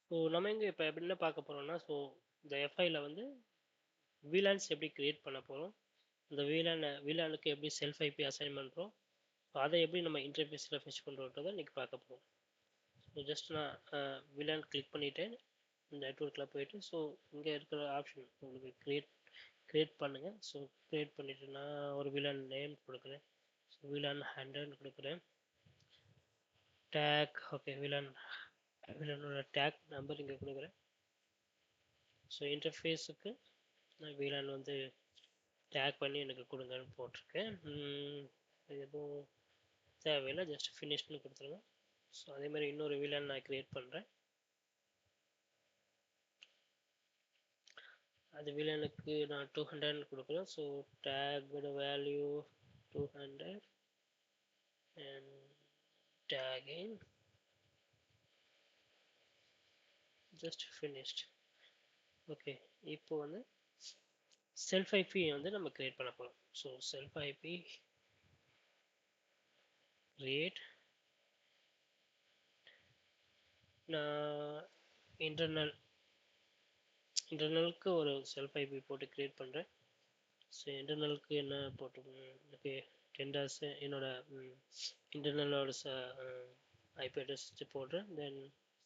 So நம்ம இங்கே இப்போ என்ன பார்க்க போகிறோம்னா, ஸோ இந்த எஃப்ஐல வந்து VLANs எப்படி கிரியேட் பண்ண போகிறோம், இந்த VLANக்கு எப்படி செல்ஃப் ஐபி அசைன் பண்ணுறோம், ஸோ அதை எப்படி நம்ம இன்டர்ஃபேஸில் ஃபெச் பண்ணுறோன்றதை இன்றைக்கி பார்க்க போகிறோம். ஸோ ஜஸ்ட் நான் VLAN கிளிக் பண்ணிவிட்டேன், நெட்ஒர்க்கில் போயிட்டு ஸோ இங்கே இருக்கிற ஆப்ஷன் உங்களுக்கு கிரியேட் பண்ணுங்கள். ஸோ கிரியேட் பண்ணிவிட்டு நான் ஒரு VLAN நேம் கொடுக்குறேன். ஸோ VLAN 100 கொடுக்குறேன். டேக் ஓகே, VLANோட டேக் நம்பர் இங்கே கொடுக்குறேன். ஸோ இன்டர்ஃபேஸுக்கு நான் VLAN வந்து டேக் பண்ணி எனக்கு கொடுங்கன்னு போட்டிருக்கேன். எதுவும் தேவையில்லை, ஜஸ்ட் ஃபினிஷ்னு கொடுத்துருங்க. ஸோ அதே மாதிரி இன்னொரு VLAN நான் க்ரியேட் பண்ணுறேன். அது VLANக்கு நான் 200 கொடுக்குறேன். ஸோ டேக்கோட value 200 and tagging just finished. Okay, இப்போ வந்து செல்ஃப் ஐபி வந்து நம்ம கிரியேட் பண்ண போகிறோம். ஸோ செல்ஃப் ஐபி கிரியேட், நான் இன்டர்னலுக்கு ஒரு செல்ஃப் ஐபி போட்டு கிரியேட் பண்ணுறேன். ஸோ இன்டர்னலுக்கு என்ன போட்டு எனக்கு டென்டர்ஸ் என்னோட இன்டர்னலோட ஐபி அட்ரஸ் போடுறேன். தென்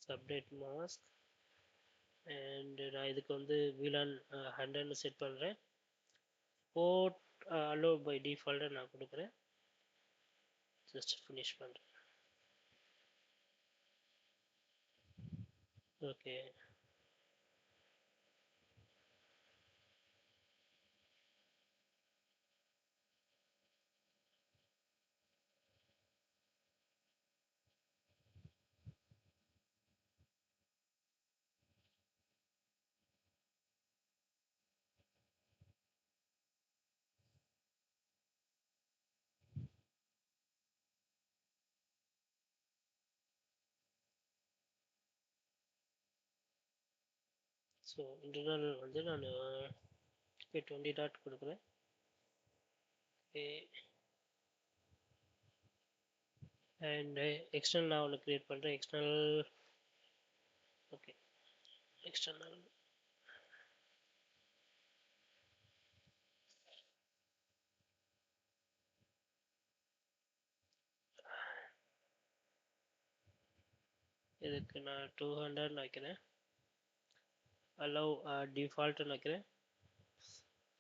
சப்டேட் மாஸ்க் அண்ட் நான் இதுக்கு வந்து VLAN 100 செட் பண்ணுறேன். போர்ட் அலோ பை டிஃபால்ட்டாக நான் கொடுக்குறேன். ஜஸ்ட் ஃபினிஷ் பண்ணுறேன். ஓகே, ஸோ இன்டர்னல் வந்து நான் 20 டாட் கொடுக்குறேன். அண்ட் எக்ஸ்டர்னல் நான் ஒன்று க்ரியேட் பண்ணுறேன். எக்ஸ்டர்னல் ஓகே, எக்ஸ்டர்னல் இதுக்கு நான் 200 வைக்கிறேன். அலோவ் டிஃபால்ட்னு வைக்கிறேன்.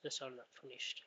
Just all finished.